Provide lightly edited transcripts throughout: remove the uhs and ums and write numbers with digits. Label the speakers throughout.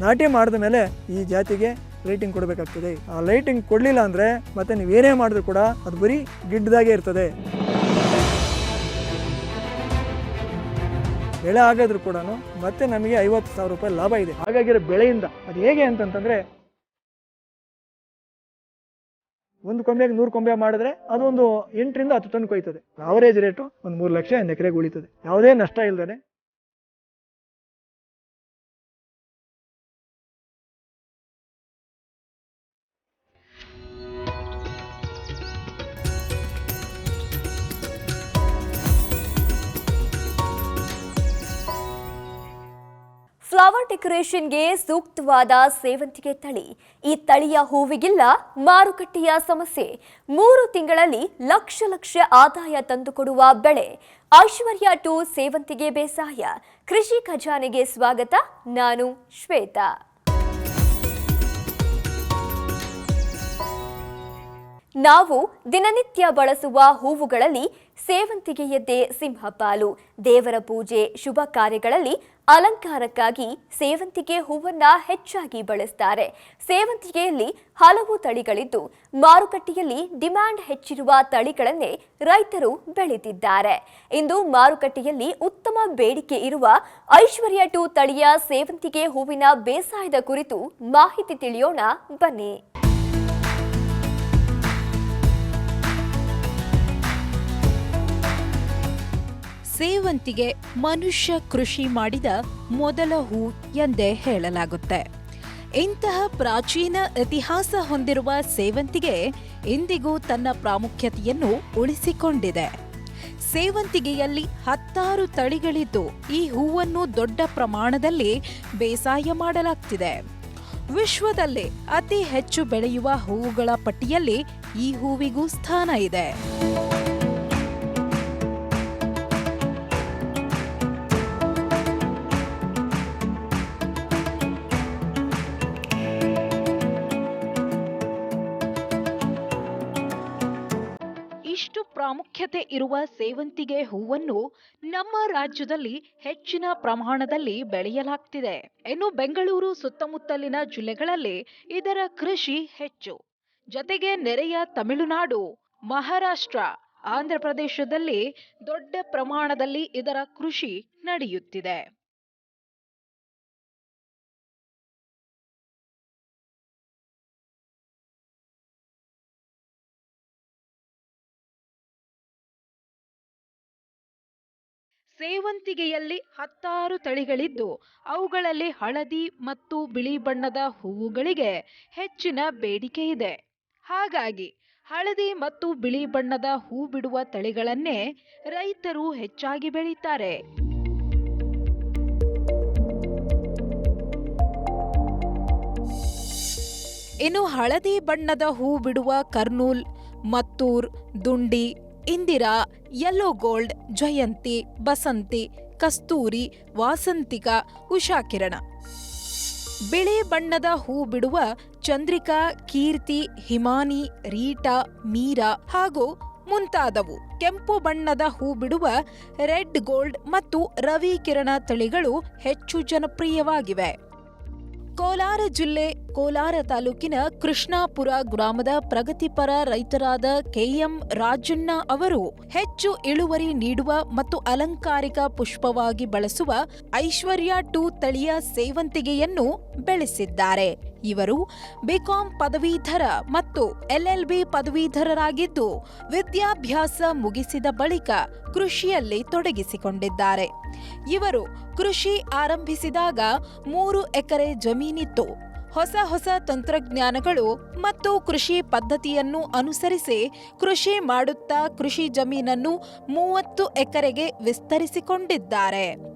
Speaker 1: ನಾಟಿ ಮಾಡಿದ ಮೇಲೆ ಈ ಜಾತಿಗೆ ಲೈಟಿಂಗ್ ಕೊಡಬೇಕಾಗ್ತದೆ. ಆ ಲೈಟಿಂಗ್ ಕೊಡಲಿಲ್ಲ ಅಂದರೆ ಮತ್ತೆ ನೀವೇನೇ ಮಾಡಿದ್ರು ಕೂಡ ಅದು ಬರೀ ಗಿಡ್ಡದಾಗೆ ಇರ್ತದೆ. ಬೆಳೆ ಆಗಾದ್ರೂ ಕೂಡ ಮತ್ತೆ ನಮಗೆ 50,000 ರೂಪಾಯಿ ಲಾಭ ಇದೆ ಹಾಗಾಗಿರೋ ಬೆಳೆಯಿಂದ. ಅದು ಹೇಗೆ ಅಂತಂತಂದ್ರೆ, ಒಂದು ಕೊಂಬೆಗೆ 100 ಕೊಂಬೆ ಮಾಡಿದ್ರೆ ಅದೊಂದು 8 ರಿಂದ 10 ಟನ್ ಕೊಯ್ತದೆ. ಅವರೇಜ್ ರೇಟು ಒಂದು 3 ಲಕ್ಷ ಒಂದು ಎಕರೆಗೆ ಉಳಿತದೆ, ಯಾವುದೇ ನಷ್ಟ ಇಲ್ಲದೆ.
Speaker 2: ಫ್ಲವರ್ ಡೆಕೋರೇಷನ್ಗೆ ಸೂಕ್ತವಾದ ಸೇವಂತಿಗೆ ತಳಿ. ಈ ತಳಿಯ ಹೂವಿಗಿಲ್ಲ ಮಾರುಕಟ್ಟೆಯ ಸಮಸ್ಯೆ. 3 ತಿಂಗಳಲ್ಲಿ ಲಕ್ಷ ಆದಾಯ ತಂದುಕೊಡುವ ಬೆಳೆ ಐಶ್ವರ್ಯ 2 ಸೇವಂತಿಗೆ ಬೇಸಾಯ. ಕೃಷಿ ಖಜಾನೆಗೆ ಸ್ವಾಗತ. ನಾನು ಶ್ವೇತಾ. ನಾವು ದಿನನಿತ್ಯ ಬಳಸುವ ಹೂವುಗಳಲ್ಲಿ ಸೇವಂತಿಗೆಯದ್ದೇ ಸಿಂಹಪಾಲು. ದೇವರ ಪೂಜೆ, ಶುಭ ಕಾರ್ಯಗಳಲ್ಲಿ ಅಲಂಕಾರಕ್ಕಾಗಿ ಸೇವಂತಿಗೆ ಹೂವನ್ನ ಹೆಚ್ಚಾಗಿ ಬಳಸ್ತಾರೆ. ಸೇವಂತಿಗೆಯಲ್ಲಿ ಹಲವು ತಳಿಗಳಿದ್ದು ಮಾರುಕಟ್ಟೆಯಲ್ಲಿ ಡಿಮ್ಯಾಂಡ್ ಹೆಚ್ಚಿರುವ ತಳಿಗಳನ್ನೇ ರೈತರು ಬೆಳೆದಿದ್ದಾರೆ. ಇಂದು ಮಾರುಕಟ್ಟೆಯಲ್ಲಿ ಉತ್ತಮ ಬೇಡಿಕೆ ಇರುವ ಐಶ್ವರ್ಯ 2 ತಳಿಯ ಸೇವಂತಿಗೆ ಹೂವಿನ ಬೇಸಾಯದ ಕುರಿತು ಮಾಹಿತಿ ತಿಳಿಯೋಣ ಬನ್ನಿ.
Speaker 3: ಸೇವಂತಿಗೆ ಮನುಷ್ಯ ಕೃಷಿ ಮಾಡಿದ ಮೊದಲ ಹೂ ಎಂದೇ ಹೇಳಲಾಗುತ್ತೆ. ಇಂತಹ ಪ್ರಾಚೀನ ಇತಿಹಾಸ ಹೊಂದಿರುವ ಸೇವಂತಿಗೆ ಇಂದಿಗೂ ತನ್ನ ಪ್ರಾಮುಖ್ಯತೆಯನ್ನು ಉಳಿಸಿಕೊಂಡಿದೆ. ಸೇವಂತಿಗೆಯಲ್ಲಿ 10 ತಳಿಗಳಿದ್ದು ಈ ಹೂವನ್ನು ದೊಡ್ಡ ಪ್ರಮಾಣದಲ್ಲಿ ಬೇಸಾಯ ಮಾಡಲಾಗ್ತಿದೆ. ವಿಶ್ವದಲ್ಲೇ ಅತಿ ಹೆಚ್ಚು ಬೆಳೆಯುವ ಹೂವುಗಳ ಪಟ್ಟಿಯಲ್ಲಿ ಈ ಹೂವಿಗೂ ಸ್ಥಾನ ಇದೆ. ಇಷ್ಟು ಪ್ರಾಮುಖ್ಯತೆ ಇರುವ ಸೇವಂತಿಗೆ ಹೂವನ್ನು ನಮ್ಮ ರಾಜ್ಯದಲ್ಲಿ ಹೆಚ್ಚಿನ ಪ್ರಮಾಣದಲ್ಲಿ ಬೆಳೆಯಲಾಗ್ತಿದೆ. ಇನ್ನು ಬೆಂಗಳೂರು ಸುತ್ತಮುತ್ತಲಿನ ಜಿಲ್ಲೆಗಳಲ್ಲಿ ಇದರ ಕೃಷಿ ಹೆಚ್ಚು. ಜೊತೆಗೆ ನೆರೆಯ ತಮಿಳುನಾಡು, ಮಹಾರಾಷ್ಟ್ರ, ಆಂಧ್ರಪ್ರದೇಶದಲ್ಲಿ ದೊಡ್ಡ ಪ್ರಮಾಣದಲ್ಲಿ ಇದರ ಕೃಷಿ ನಡೆಯುತ್ತಿದೆ. ಸೇವಂತಿಗೆಯಲ್ಲಿ 10 ತಳಿಗಳಿದ್ದು ಅವುಗಳಲ್ಲಿ ಹಳದಿ ಮತ್ತು ಬಿಳಿ ಬಣ್ಣದ ಹೂವುಗಳಿಗೆ ಹೆಚ್ಚಿನ ಬೇಡಿಕೆ ಇದೆ. ಹಾಗಾಗಿ ಹಳದಿ ಮತ್ತು ಬಿಳಿ ಬಣ್ಣದ ಹೂ ಬಿಡುವ ತಳಿಗಳನ್ನೇ ರೈತರು ಹೆಚ್ಚಾಗಿ ಬೆಳೀತಾರೆ. ಇನ್ನು ಹಳದಿ ಬಣ್ಣದ ಹೂ ಬಿಡುವ ಕರ್ನೂಲ್, ಮತ್ತೂರ್, ದುಂಡಿ, ಇಂದಿರಾ, ಯೆಲ್ಲೋ ಗೋಲ್ಡ್, ಜಯಂತಿ, ಬಸಂತಿ, ಕಸ್ತೂರಿ, ವಾಸಂತಿಕ, ಉಷಾಕಿರಣ. ಬಿಳಿ ಬಣ್ಣದ ಹೂ ಬಿಡುವ ಚಂದ್ರಿಕಾ, ಕೀರ್ತಿ, ಹಿಮಾನಿ, ರೀಟಾ, ಮೀರಾ ಹಾಗೂ ಮುಂತಾದವು. ಕೆಂಪು ಬಣ್ಣದ ಹೂ ಬಿಡುವ ರೆಡ್ ಗೋಲ್ಡ್ ಮತ್ತು ರವಿ ಕಿರಣ ತಳಿಗಳು ಹೆಚ್ಚು ಜನಪ್ರಿಯವಾಗಿವೆ. ಕೋಲಾರ ಜಿಲ್ಲೆ ಕೋಲಾರ ತಾಲೂಕಿನ ಕೃಷ್ಣಾಪುರ ಗ್ರಾಮದ ಪ್ರಗತಿಪರ ರೈತರಾದ ಕೆಎಂ ರಾಜಣ್ಣ ಅವರು ಹೆಚ್ಚು ಇಳುವರಿ ನೀಡುವ ಮತ್ತು ಅಲಂಕಾರಿಕ ಪುಷ್ಪವಾಗಿ ಬಳಸುವ ಐಶ್ವರ್ಯ 2 ತಳಿಯ ಸೇವಂತಿಗೆಯನ್ನು ಬೆಳೆಸಿದ್ದಾರೆ. ಇವರು ಬಿಕಾಂ ಪದವೀಧರ ಮತ್ತು ಎಲ್ಎಲ್ಬಿ ಪದವೀಧರರಾಗಿದ್ದು ವಿದ್ಯಾಭ್ಯಾಸ ಮುಗಿಸಿದ ಬಳಿಕ ಕೃಷಿಯಲ್ಲಿ ತೊಡಗಿಸಿಕೊಂಡಿದ್ದಾರೆ. ಇವರು ಕೃಷಿ ಆರಂಭಿಸಿದಾಗ 3 ಎಕರೆ ಜಮೀನಿತ್ತು. ಹೊಸ ತಂತ್ರಜ್ಞಾನಗಳು ಮತ್ತು ಕೃಷಿ ಪದ್ಧತಿಯನ್ನು ಅನುಸರಿಸಿ ಕೃಷಿ ಮಾಡುತ್ತಾ ಕೃಷಿ ಜಮೀನನ್ನು 30 ಎಕರೆಗೆ ವಿಸ್ತರಿಸಿಕೊಂಡಿದ್ದಾರೆ.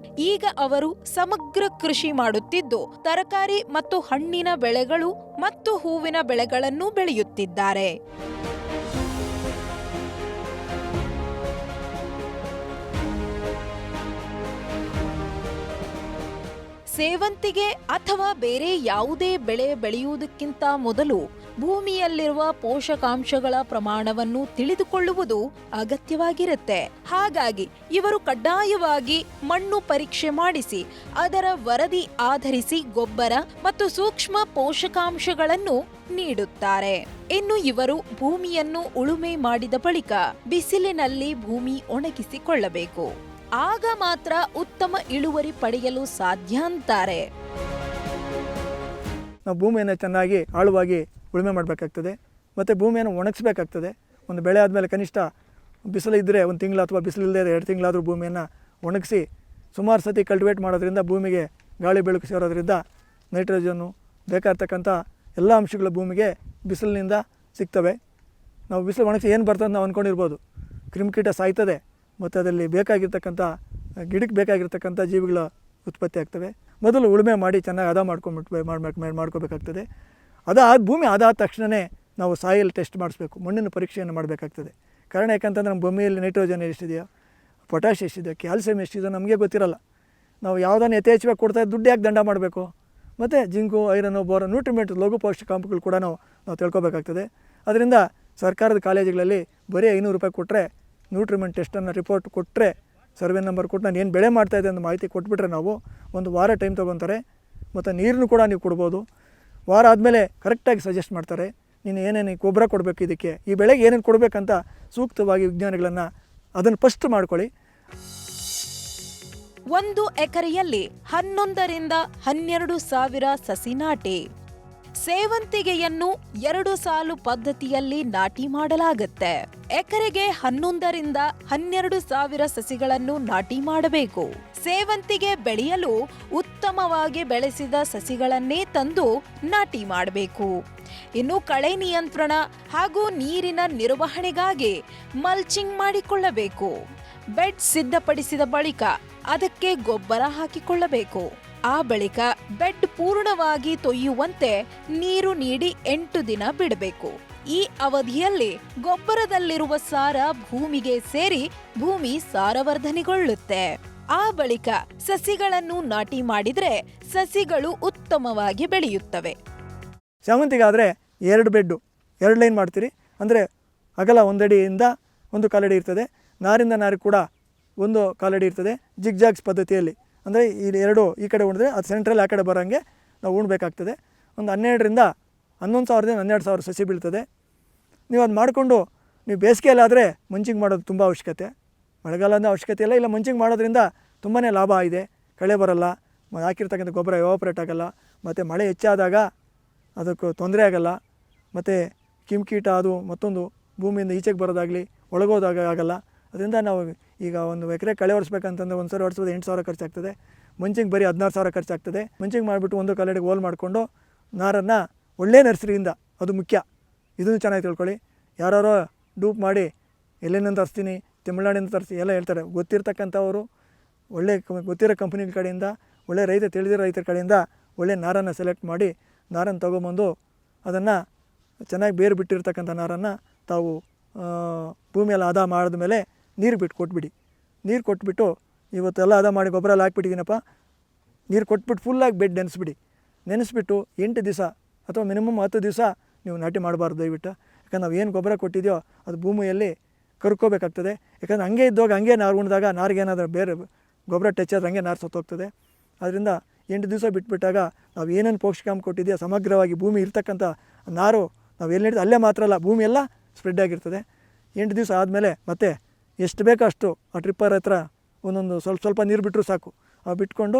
Speaker 3: ಈಗ ಅವರು ಸಮಗ್ರ ಕೃಷಿ ಮಾಡುತ್ತಿದ್ದು ತರಕಾರಿ ಮತ್ತು ಹಣ್ಣಿನ ಬೆಳೆಗಳು ಮತ್ತು ಹೂವಿನ ಬೆಳೆಗಳನ್ನು ಬೆಳೆಯುತ್ತಿದ್ದಾರೆ. ಸೇವಂತಿಗೆ ಅಥವಾ ಬೇರೆ ಯಾವುದೇ ಬೆಳೆ ಬೆಳೆಯುವುದಕ್ಕಿಂತ ಮೊದಲು ಭೂಮಿಯಲ್ಲಿರುವ ಪೋಷಕಾಂಶಗಳ ಪ್ರಮಾಣವನ್ನು ತಿಳಿದುಕೊಳ್ಳುವುದು ಅಗತ್ಯವಾಗಿರುತ್ತೆ. ಹಾಗಾಗಿ ಇವರು ಕಡ್ಡಾಯವಾಗಿ ಮಣ್ಣು ಪರೀಕ್ಷೆ ಮಾಡಿಸಿ ಅದರ ವರದಿ ಆಧರಿಸಿ ಗೊಬ್ಬರ ಮತ್ತು ಸೂಕ್ಷ್ಮ ಪೋಷಕಾಂಶಗಳನ್ನು ನೀಡುತ್ತಾರೆ. ಇನ್ನು ಇವರು ಭೂಮಿಯನ್ನು ಉಳುಮೆ ಮಾಡಿದ ಬಳಿಕ ಬಿಸಿಲಿನಲ್ಲಿ ಭೂಮಿ ಒಣಗಿಸಿಕೊಳ್ಳಬೇಕು. ಆಗ ಮಾತ್ರ ಉತ್ತಮ ಇಳುವರಿ ಪಡೆಯಲು ಸಾಧ್ಯ ಅಂತಾರೆ.
Speaker 1: ನಾವು ಭೂಮಿಯನ್ನು ಚೆನ್ನಾಗಿ ಆಳವಾಗಿ ಉಳುಮೆ ಮಾಡಬೇಕಾಗ್ತದೆ ಮತ್ತು ಭೂಮಿಯನ್ನು ಒಣಗಿಸ್ಬೇಕಾಗ್ತದೆ. ಒಂದು ಬೆಳೆ ಆದಮೇಲೆ ಕನಿಷ್ಠ ಬಿಸಿಲು ಇದ್ದರೆ 1 ತಿಂಗಳು ಅಥವಾ ಬಿಸಿಲಿಲ್ಲದೆ 2 ತಿಂಗಳಾದರೂ ಭೂಮಿಯನ್ನು ಒಣಗಿಸಿ ಸುಮಾರು ಸತಿ ಕಲ್ಟಿವೇಟ್ ಮಾಡೋದ್ರಿಂದ ಭೂಮಿಗೆ ಗಾಳಿ ಬೆಳಕು ಸೇರೋದ್ರಿಂದ ನೈಟ್ರೋಜನ್ನು ಬೇಕಾಗಿರ್ತಕ್ಕಂಥ ಎಲ್ಲ ಅಂಶಗಳು ಭೂಮಿಗೆ ಬಿಸಿಲಿನಿಂದ ಸಿಗ್ತವೆ. ನಾವು ಬಿಸಿಲು ಒಣಗಿಸಿ ಏನು ಬರ್ತದೆ ನಾವು ಅಂದ್ಕೊಂಡಿರ್ಬೋದು, ಕ್ರಿಮಿಕೀಟ ಸಾಯ್ತದೆ ಮತ್ತು ಅದರಲ್ಲಿ ಬೇಕಾಗಿರ್ತಕ್ಕಂಥ ಗಿಡಕ್ಕೆ ಬೇಕಾಗಿರ್ತಕ್ಕಂಥ ಜೀವಿಗಳ ಉತ್ಪತ್ತಿ ಆಗ್ತವೆ. ಮೊದಲು ಉಳುಮೆ ಮಾಡಿ ಚೆನ್ನಾಗಿ ಹದ ಮಾಡ್ಕೋಬೇಕಾಗ್ತದೆ. ಭೂಮಿ ಅದಾದ ತಕ್ಷಣವೇ ನಾವು ಸಾಯಿಲ್ ಟೆಸ್ಟ್ ಮಾಡಿಸ್ಬೇಕು, ಮಣ್ಣಿನ ಪರೀಕ್ಷೆಯನ್ನು ಮಾಡಬೇಕಾಗ್ತದೆ. ಕಾರಣ ಯಾಕಂತಂದ್ರೆ ನಮ್ಮ ಭೂಮಿಯಲ್ಲಿ ನೈಟ್ರೋಜನ್ ಎಷ್ಟಿದೆಯೋ, ಪೊಟ್ಯಾಷ್ ಎಷ್ಟಿದೆಯೋ, ಕ್ಯಾಲ್ಸಿಯಂ ಎಷ್ಟಿದೆಯೋ ನಮಗೆ ಗೊತ್ತಿರಲ್ಲ. ನಾವು ಯಾವುದನ್ನು ಯಥೇಚ್ಛವಾಗಿ ಕೊಡ್ತಾ ದುಡ್ಡು ಯಾಕೆ ದಂಡ ಮಾಡಬೇಕು? ಮತ್ತು ಜಿಂಕು, ಐರನ್ನು, ಬೋರ, ನ್ಯೂಟ್ರಿಮೆಂಟ್, ಲಘು ಪೌಷ್ಟಿಕಾಂಶಗಳು ಕೂಡ ನಾವು ತಿಳ್ಕೊಬೇಕಾಗ್ತದೆ. ಅದರಿಂದ ಸರ್ಕಾರದ ಕಾಲೇಜುಗಳಲ್ಲಿ ಬರೀ 500 ರೂಪಾಯಿ ಕೊಟ್ಟರೆ ನ್ಯೂಟ್ರಿಮೆಂಟ್ ಟೆಸ್ಟನ್ನು ರಿಪೋರ್ಟ್ ಕೊಟ್ಟರೆ, ಸರ್ವೆ ನಂಬರ್ ಕೊಟ್ಟು ನಾನು ಏನು ಬೆಳೆ ಮಾಡ್ತಾಯಿದ್ದೆ ಅಂತ ಮಾಹಿತಿ ಕೊಟ್ಬಿಟ್ರೆ ನಾವು 1 ವಾರ ಟೈಮ್ ತೊಗೊತಾರೆ. ಮತ್ತು ನೀರನ್ನು ಕೂಡ ನೀವು ಕೊಡ್ಬೋದು. ವಾರ ಆದಮೇಲೆ ಕರೆಕ್ಟಾಗಿ ಸಜೆಸ್ಟ್ ಮಾಡ್ತಾರೆ, ನೀನು ಏನೇನು ಗೊಬ್ಬರ ಕೊಡಬೇಕು, ಇದಕ್ಕೆ ಈ ಬೆಳೆಗೆ ಏನೇನು ಕೊಡಬೇಕಂತ ಸೂಕ್ತವಾಗಿ ವಿಜ್ಞಾನಿಗಳನ್ನು ಅದನ್ನು ಫಸ್ಟ್ ಮಾಡ್ಕೊಳ್ಳಿ.
Speaker 3: 1 ಎಕರೆಯಲ್ಲಿ 11ರಿಂದ 12 ಸಾವಿರ ಸಸಿ ನಾಟಿ. ಸೇವಂತಿಗೆಯನ್ನು 2 ಸಾಲು ಪದ್ಧತಿಯಲ್ಲಿ ನಾಟಿ ಮಾಡಲಾಗುತ್ತೆ. ಎಕರೆಗೆ 11ರಿಂದ 12 ಸಾವಿರ ಸಸಿಗಳನ್ನು ನಾಟಿ ಮಾಡಬೇಕು. ಸೇವಂತಿಗೆ ಬೆಳೆಯಲು ಉತ್ತಮವಾಗಿ ಬೆಳೆಸಿದ ಸಸಿಗಳನ್ನೇ ತಂದು ನಾಟಿ ಮಾಡಬೇಕು. ಇನ್ನು ಕಳೆ ನಿಯಂತ್ರಣ ಹಾಗೂ ನೀರಿನ ನಿರ್ವಹಣೆಗಾಗಿ ಮಲ್ಚಿಂಗ್ ಮಾಡಿಕೊಳ್ಳಬೇಕು. ಬೆಡ್ ಸಿದ್ಧಪಡಿಸಿದ ಬಳಿಕ ಅದಕ್ಕೆ ಗೊಬ್ಬರ ಹಾಕಿಕೊಳ್ಳಬೇಕು. ಆ ಬಳಿಕ ಬೆಡ್ ಪೂರ್ಣವಾಗಿ ತೊಯ್ಯುವಂತೆ ನೀರು ನೀಡಿ 8 ದಿನ ಬಿಡಬೇಕು. ಈ ಅವಧಿಯಲ್ಲಿ ಗೊಬ್ಬರದಲ್ಲಿರುವ ಸಾರ ಭೂಮಿಗೆ ಸೇರಿ ಭೂಮಿ ಸಾರವರ್ಧನೆಗೊಳ್ಳುತ್ತೆ. ಆ ಬಳಿಕ ಸಸಿಗಳನ್ನು ನಾಟಿ ಮಾಡಿದ್ರೆ ಸಸಿಗಳು ಉತ್ತಮವಾಗಿ ಬೆಳೆಯುತ್ತವೆ.
Speaker 1: ಸೇವಂತಿಗಾದರೆ 2 ಬೆಡ್ಡು 2 ಲೈನ್ ಮಾಡ್ತೀರಿ. ಅಂದರೆ ಅಗಲ 1 ಅಡಿಯಿಂದ 1 ಕಾಲಡಿ ಇರ್ತದೆ, ನಾರಿಂದ ನಾರು ಕೂಡ 1 ಕಾಲಡಿ ಇರ್ತದೆ. ಜಿಗ್ಜಾಗ್ಸ್ ಪದ್ಧತಿಯಲ್ಲಿ ಅಂದರೆ ಈ 2 ಈ ಕಡೆ ಉಣಿದ್ರೆ ಅದು ಸೆಂಟ್ರಲ್ ಆ ಕಡೆ ಬರೋಂಗೆ ನಾವು ಉಣ್ಬೇಕಾಗ್ತದೆ. ಒಂದು 12,000ರಿಂದ 11,000ದಿಂದ 12,000 ಸಸಿ ಬೀಳ್ತದೆ. ನೀವು ಅದು ಮಾಡಿಕೊಂಡು ನೀವು ಬೇಸಿಗೆಯಲ್ಲಾದರೆ ಮಂಚಿಂಗ್ ಮಾಡೋದು ತುಂಬ ಅವಶ್ಯಕತೆ, ಮಳೆಗಾಲದ ಅವಶ್ಯಕತೆ ಇಲ್ಲ. ಮಂಚಿಂಗ್ ಮಾಡೋದ್ರಿಂದ ತುಂಬಾ ಲಾಭ ಇದೆ. ಕಳೆ ಬರಲ್ಲ, ಹಾಕಿರ್ತಕ್ಕಂಥ ಗೊಬ್ಬರ ಎವಾಪರೇಟ್ ಆಗೋಲ್ಲ, ಮತ್ತು ಮಳೆ ಹೆಚ್ಚಾದಾಗ ಅದಕ್ಕೆ ತೊಂದರೆ ಆಗೋಲ್ಲ, ಮತ್ತು ಕಿಮ್ಕೀಟ ಅದು ಮತ್ತೊಂದು ಭೂಮಿಯಿಂದ ಈಚೆಗೆ ಬರೋದಾಗಲಿ ಒಳಗೋದಾಗ ಆಗೋಲ್ಲ. ಅದರಿಂದ ನಾವು ಈಗ 1 ಎಕರೆ ಕಳೆ ಒರೆಸ್ಬೇಕಂತಂದರೆ 1 ಸರಿ ಒರೆಸೋದು 8,000 ಖರ್ಚಾಗ್ತದೆ. ಮಂಚಿಂಗ್ ಬರೀ 16,000 ಖರ್ಚಾಗ್ತದೆ. ಮಂಚಿಂಗ್ ಮಾಡಿಬಿಟ್ಟು 1 ಕಾಲಡಿಗೆ ಹೋಲ್ ಮಾಡಿಕೊಂಡು ನಾರನ್ನು ಒಳ್ಳೆ ನರ್ಸರಿಯಿಂದ, ಅದು ಮುಖ್ಯ, ಇದನ್ನು ಚೆನ್ನಾಗಿ ತಿಳ್ಕೊಳ್ಳಿ. ಯಾರೋ ಡೂಪ್ ಮಾಡಿ ಎಲ್ಲಿಂದ ತರಿಸ್ತೀನಿ, ತಮಿಳ್ನಾಡಿಂದ ತರಿಸಿ ಎಲ್ಲ ಹೇಳ್ತಾರೆ. ಗೊತ್ತಿರ್ತಕ್ಕಂಥವರು ಒಳ್ಳೆ ಗೊತ್ತಿರೋ ಕಂಪ್ನಿಗಳ ಕಡೆಯಿಂದ, ಒಳ್ಳೆ ತಿಳಿದಿರೋ ರೈತರ ಕಡೆಯಿಂದ ಒಳ್ಳೆ ನಾರನ್ನು ಸೆಲೆಕ್ಟ್ ಮಾಡಿ ನಾರನ್ನು ತೊಗೊಂಬಂದು ಅದನ್ನು ಚೆನ್ನಾಗಿ ಬೇರು ಬಿಟ್ಟಿರ್ತಕ್ಕಂಥ ನಾರನ್ನು ತಾವು ಭೂಮಿಯೆಲ್ಲ ಹದ ಮಾಡಿದ ಮೇಲೆ ನೀರು ಕೊಟ್ಬಿಡಿ. ನೀರು ಕೊಟ್ಬಿಟ್ಟು ಇವತ್ತೆಲ್ಲ ಹದ ಮಾಡಿ ಗೊಬ್ಬರ ಎಲ್ಲ ಹಾಕ್ಬಿಟ್ಟಿದ್ದೀನಪ್ಪ, ನೀರು ಕೊಟ್ಬಿಟ್ಟು ಫುಲ್ಲಾಗಿ ಬೆಡ್ ನೆನೆಸ್ಬಿಟ್ಟು 8 ದಿವಸ ಅಥವಾ ಮಿನಿಮಮ್ 10 ದಿವಸ ನೀವು ನಾಟಿ ಮಾಡಬಾರ್ದು ದಯವಿಟ್ಟು. ಯಾಕಂದ್ರೆ ನಾವು ಏನು ಗೊಬ್ಬರ ಕೊಟ್ಟಿದೆಯೋ ಅದು ಭೂಮಿಯಲ್ಲಿ ಕರ್ಕೋಬೇಕಾಗ್ತದೆ. ಯಾಕಂದರೆ ಹಂಗೆ ಇದ್ದಾಗ ಹಂಗೆ ನಾರು ಉಣಿದಾಗ ನಾರಿಗೇನಾದರೂ ಬೇರೆ ಗೊಬ್ಬರ ಟಚ್ ಆದ್ರೆ ಹಂಗೆ ನಾರು ಸತ್ತೋಗ್ತದೆ. ಅದರಿಂದ 8 ದಿವಸ ಬಿಟ್ಬಿಟ್ಟಾಗ ನಾವು ಏನೇನು ಪೋಷಕಾಂಶ ಕೊಟ್ಟಿದೆಯೋ ಸಮಗ್ರವಾಗಿ ಭೂಮಿ ಇರ್ತಕ್ಕಂಥ ನಾರು ನಾವು ಎಲ್ಲಿ ಹಿಡಿದು ಅಲ್ಲೇ ಮಾತ್ರ ಅಲ್ಲ ಭೂಮಿ ಎಲ್ಲ ಸ್ಪ್ರೆಡ್ ಆಗಿರ್ತದೆ. 8 ದಿವಸ ಆದಮೇಲೆ ಮತ್ತೆ ಎಷ್ಟು ಬೇಕೋ ಅಷ್ಟು ಆ ಟ್ರಿಪ್ಪರ್ ಹತ್ರ ಒಂದೊಂದು ಸ್ವಲ್ಪ ನೀರು ಬಿಟ್ಟರು ಸಾಕು. ಬಿಟ್ಕೊಂಡು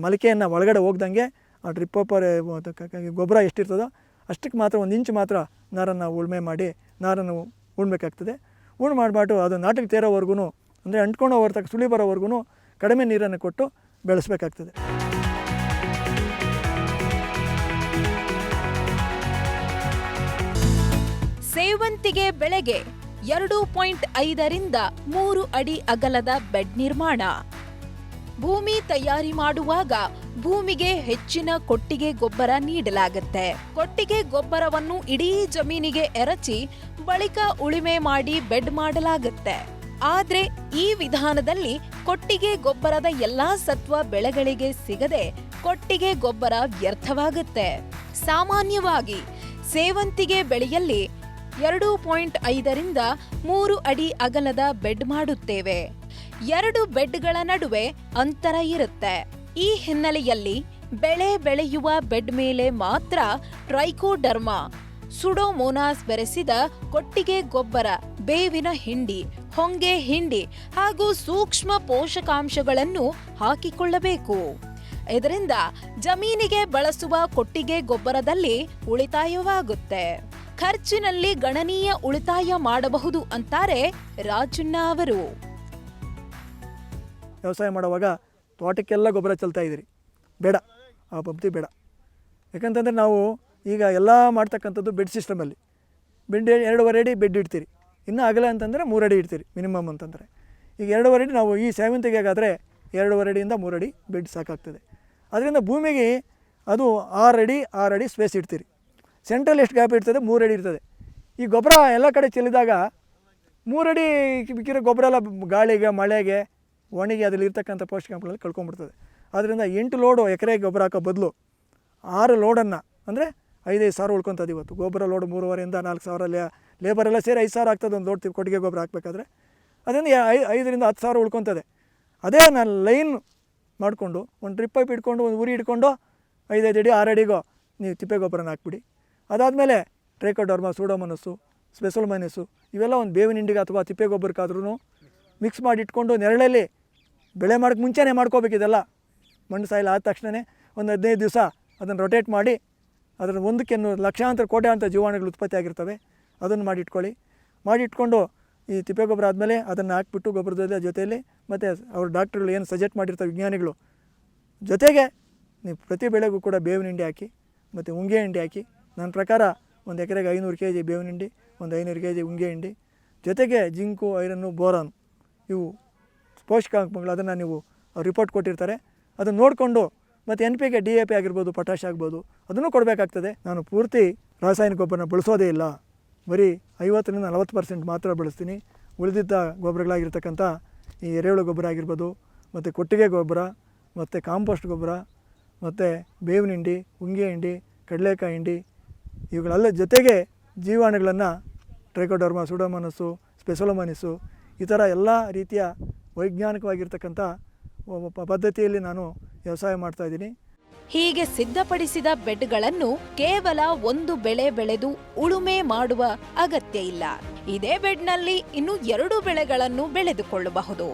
Speaker 1: ಮಲಿಕೆಯನ್ನು ಒಳಗಡೆ ಹೋಗ್ದಂಗೆ ಆ ಡ್ರಿಪ್ಪರ್ ಗೊಬ್ಬರ ಎಷ್ಟಿರ್ತದೋ ಅಷ್ಟಕ್ಕೆ ಮಾತ್ರ 1 ಇಂಚ್ ಮಾತ್ರ ನಾರನ್ನು ಉಳುಮೆ ಮಾಡಿ ನಾರನ್ನು ಉಣ್ಬೇಕಾಗ್ತದೆ. ಮಾಡಿಬಿಟ್ಟು ಅದು ನಾಟಿಗೆ ತೇರೋವರೆಗೂ ಅಂದರೆ ಅಂಟ್ಕೊಂಡು ಹೋಗ್ತಕ್ಕ ಸುಳಿ ಬರೋವರೆಗೂ ಕಡಿಮೆ ನೀರನ್ನು ಕೊಟ್ಟು ಬೆಳೆಸಬೇಕಾಗ್ತದೆ.
Speaker 3: ಸೇವಂತಿಗೆ ಬೆಳೆಗೆ 2.5ರಿಂದ 3 ಅಡಿ ಅಗಲದ ಬೆಡ್ ನಿರ್ಮಾಣ. ಭೂಮಿ ತಯಾರಿ ಮಾಡುವಾಗ ಭೂಮಿಗೆ ಹೆಚ್ಚಿನ ಕೊಟ್ಟಿಗೆ ಗೊಬ್ಬರ ನೀಡಲಾಗುತ್ತೆ. ಕೊಟ್ಟಿಗೆ ಗೊಬ್ಬರವನ್ನು ಇಡೀ ಜಮೀನಿಗೆ ಎರಚಿ ಬಳಿಕ ಉಳುಮೆ ಮಾಡಿ ಬೆಡ್ ಮಾಡಲಾಗುತ್ತೆ. ಆದ್ರೆ ಈ ವಿಧಾನದಲ್ಲಿ ಕೊಟ್ಟಿಗೆ ಗೊಬ್ಬರದ ಎಲ್ಲಾ ಸತ್ವ ಬೆಳೆಗಳಿಗೆ ಸಿಗದೆ ಕೊಟ್ಟಿಗೆ ಗೊಬ್ಬರ ವ್ಯರ್ಥವಾಗುತ್ತೆ. ಸಾಮಾನ್ಯವಾಗಿ ಸೇವಂತಿಗೆ ಬೆಳೆಯಲ್ಲಿ 2.5ರಿಂದ 3 ಅಡಿ ಅಗಲದ ಬೆಡ್ ಮಾಡುತ್ತೇವೆ. 2 ಬೆಡ್ಗಳ ನಡುವೆ ಅಂತರ ಇರುತ್ತೆ. ಈ ಹಿನ್ನೆಲೆಯಲ್ಲಿ ಬೆಳೆ ಬೆಳೆಯುವ ಬೆಡ್ ಮೇಲೆ ಮಾತ್ರ ಟ್ರೈಕೋಡರ್ಮಾ, ಸುಡೋಮೋನಾಸ್ ಬೆರೆಸಿದ ಕೊಟ್ಟಿಗೆ ಗೊಬ್ಬರ, ಬೇವಿನ ಹಿಂಡಿ, ಹೊಂಗೆ ಹಿಂಡಿ ಹಾಗೂ ಸೂಕ್ಷ್ಮ ಪೋಷಕಾಂಶಗಳನ್ನು ಹಾಕಿಕೊಳ್ಳಬೇಕು. ಇದರಿಂದ ಜಮೀನಿಗೆ ಬಳಸುವ ಕೊಟ್ಟಿಗೆ ಗೊಬ್ಬರದಲ್ಲಿ ಉಳಿತಾಯವಾಗುತ್ತೆ. ಖರ್ಚಿನಲ್ಲಿ ಗಣನೀಯ ಉಳಿತಾಯ ಮಾಡಬಹುದು ಅಂತಾರೆ ರಾಜಣ್ಣ ಅವರು.
Speaker 1: ವ್ಯವಸಾಯ ಮಾಡುವಾಗ ತೋಟಕ್ಕೆಲ್ಲ ಗೊಬ್ಬರ ಚೆಲ್ತಾ ಇದ್ದೀರಿ, ಬೇಡ, ಆ ಪದ್ಧತಿ ಬೇಡ. ಯಾಕಂತಂದರೆ ನಾವು ಈಗ ಎಲ್ಲ ಮಾಡ್ತಕ್ಕಂಥದ್ದು ಬೆಡ್ ಸಿಸ್ಟಮಲ್ಲಿ. ಬೆಡ್ 2.5 ಅಡಿ ಬೆಡ್ ಇಡ್ತೀರಿ, ಇನ್ನೂ ಅಗಲ ಅಂತಂದರೆ 3 ಅಡಿ ಇಡ್ತೀರಿ ಮಿನಿಮಮ್ ಅಂತಂದರೆ. ಈಗ 2.5 ಅಡಿ ನಾವು ಈ ಸೇವಂತಿಗೆಗಾದರೆ 2.5 ಅಡಿಯಿಂದ 3 ಅಡಿ ಬೆಡ್ ಸಾಕಾಗ್ತದೆ. ಅದರಿಂದ ಭೂಮಿಗೆ ಅದು 6 ಅಡಿ ಸ್ಪೇಸ್ ಇಡ್ತೀರಿ. ಸೆಂಟ್ರಲ್ ಎಷ್ಟು ಗ್ಯಾಪ್ ಇರ್ತದೆ? 3 ಅಡಿ ಇರ್ತದೆ. ಈ ಗೊಬ್ಬರ ಎಲ್ಲ ಕಡೆ ಚೆಲ್ಲಿದಾಗ 3 ಅಡಿ ಬಿಕ್ಕಿರೋ ಗೊಬ್ಬರ ಎಲ್ಲ ಗಾಳಿಗೆ, ಮಳೆಗೆ, ಒಣಗಿ ಅದರಲ್ಲಿ ಇರ್ತಕ್ಕಂಥ ಪೋಷಕಾಂಶಗಳಲ್ಲಿ ಕಳ್ಕೊಂಡ್ಬಿಡ್ತದೆ. ಆದ್ದರಿಂದ 8 ಲೋಡು ಎಕರೆಗೆ ಗೊಬ್ಬರ ಹಾಕೋ ಬದಲು 6 ಲೋಡನ್ನು ಅಂದರೆ 5,000 ಸಾವಿರ ಉಳ್ಕೊತದೆ. ಇವತ್ತು ಗೊಬ್ಬರ ಲೋಡ್ 3,500ರಿಂದ 4,000 ಲೇಬರೆಲ್ಲ ಸೇರಿ 5,000 ಆಗ್ತದೆ ಒಂದು ಲೋಡ್ ಕೊಟ್ಟಿಗೆ ಗೊಬ್ಬರ ಹಾಕಬೇಕಾದ್ರೆ. ಅದರಿಂದ 5ರಿಂದ 10 ಸಾವಿರ ಉಳ್ಕೊತದೆ. ಅದೇ ನಾನು ಲೈನ್ ಮಾಡಿಕೊಂಡು ಒಂದು ಡ್ರಿಪ್ ಪೈಪ್ ಇಟ್ಕೊಂಡು ಒಂದು ಉರಿ ಇಟ್ಕೊಂಡು 5 ಅಡಿ 6 ಅಡಿಗೋ ನೀವು ತಿಪ್ಪೆ ಗೊಬ್ಬರನ ಹಾಕ್ಬಿಡಿ. ಅದಾದಮೇಲೆ ಟ್ರೈಕೋಡರ್ಮಾ, ಸೂಡೋಮೋನಾಸು, ಸ್ಪೆಸೋಮೋನಾಸು ಇವೆಲ್ಲ ಒಂದು ಬೇವಿನ ಹಿಂಡಿಗೆ ಅಥವಾ ತಿಪ್ಪೆ ಗೊಬ್ಬರಕ್ಕಾದ್ರೂ ಮಿಕ್ಸ್ ಮಾಡಿ ಇಟ್ಕೊಂಡು ನೆರಳಲ್ಲಿ ಬೆಳೆ ಮಾಡೋಕ್ಕೆ ಮುಂಚೆನೇ ಮಾಡ್ಕೋಬೇಕಿದೆಲ್ಲ. ಮಣ್ಣು ಸಾಯಿಲ್ ಆದ ತಕ್ಷಣವೇ ಒಂದು 15 ದಿವಸ ಅದನ್ನು ರೊಟೇಟ್ ಮಾಡಿ ಅದರ ಒಂದಕ್ಕೆ ಲಕ್ಷಾಂತರ ಕೋಟ್ಯಾಂತರ ಜೀವಾಣುಗಳು ಉತ್ಪತ್ತಿ ಆಗಿರ್ತವೆ. ಅದನ್ನು ಮಾಡಿ ಇಟ್ಕೊಳ್ಳಿ. ಮಾಡಿ ಇಟ್ಕೊಂಡು ಈ ತಿಪ್ಪೆ ಗೊಬ್ಬರ ಆದಮೇಲೆ ಅದನ್ನು ಹಾಕ್ಬಿಟ್ಟು ಗೊಬ್ಬರದ ಜೊತೆಯಲ್ಲಿ ಮತ್ತು ಅವ್ರ ಡಾಕ್ಟ್ರುಗಳು ಏನು ಸಜೆಸ್ಟ್ ಮಾಡಿರ್ತಾರೆ ವಿಜ್ಞಾನಿಗಳು, ಜೊತೆಗೆ ನೀವು ಪ್ರತಿ ಬೆಳೆಗೂ ಕೂಡ ಬೇವಿನ ಹಿಂಡಿ ಹಾಕಿ ಮತ್ತು ಉಂಗೆ ಹಿಂಡಿ ಹಾಕಿ. ನನ್ನ ಪ್ರಕಾರ ಒಂದು ಎಕರೆಗೆ 500 kg ಬೇವಿನ ಹಿಂಡಿ, ಒಂದು 500 kg ಉಂಗೆ ಹಿಂಡಿ, ಜೊತೆಗೆ ಜಿಂಕು, ಐರನ್ನು, ಬೋರಾನ್ ಇವು ಪೋಷಕಾಂಶಗಳು ಅದನ್ನು ನೀವು ರಿಪೋರ್ಟ್ ಕೊಟ್ಟಿರ್ತಾರೆ. ಅದನ್ನು ನೋಡಿಕೊಂಡು ಮತ್ತು NPK, DAP ಆಗಿರ್ಬೋದು, ಪೊಟ್ಯಾಷ್ ಆಗ್ಬೋದು ಅದನ್ನು ಕೊಡಬೇಕಾಗ್ತದೆ. ನಾನು ಪೂರ್ತಿ ರಾಸಾಯನಿಕ ಗೊಬ್ಬರನ ಬಳಸೋದೇ ಇಲ್ಲ, ಬರೀ 50ರಿಂದ 40% ಮಾತ್ರ ಬಳಸ್ತೀನಿ. ಉಳಿದಿದ್ದ ಗೊಬ್ಬರಗಳಾಗಿರ್ತಕ್ಕಂಥ ಈ ಎರೆಹುಳು ಗೊಬ್ಬರ ಆಗಿರ್ಬೋದು, ಮತ್ತು ಕೊಟ್ಟಿಗೆ ಗೊಬ್ಬರ, ಮತ್ತು ಕಾಂಪೋಸ್ಟ್ ಗೊಬ್ಬರ, ಮತ್ತು ಬೇವಿನ ಹಿಂಡಿ, ಉಂಗೆ ಹಿಂಡಿ, ಕಡಲೆಕಾಯಿ ಹಿಂಡಿ ಇವುಗಳೆಲ್ಲ ಜೊತೆಗೆ ಜೀವಾಣುಗಳನ್ನು ಟ್ರೈಕೋಡರ್ಮಾ, ಸೂಡೋಮೋನಾಸು, ಸ್ಪೆಸೋಮೋನಾಸು ಈ ಥರ ಎಲ್ಲ ರೀತಿಯ ವೈಜ್ಞಾನಿಕವಾಗಿರ್ತಕ್ಕಂಥ ಪದ್ಧತಿಯಲ್ಲಿ ನಾನು ವ್ಯವಸಾಯ ಮಾಡ್ತಾಯಿದ್ದೀನಿ.
Speaker 3: ಹೀಗೆ ಸಿದ್ಧಪಡಿಸಿದ ಬೆಡ್ಗಳನ್ನು ಕೇವಲ ಒಂದು ಬೆಳೆ ಬೆಳೆದು ಉಳುಮೆ ಮಾಡುವ ಅಗತ್ಯ ಇಲ್ಲ. ಇದೇ ಬೆಡ್ನಲ್ಲಿ ಇನ್ನು 2 ಬೆಳೆಗಳನ್ನು ಬೆಳೆದುಕೊಳ್ಳಬಹುದು.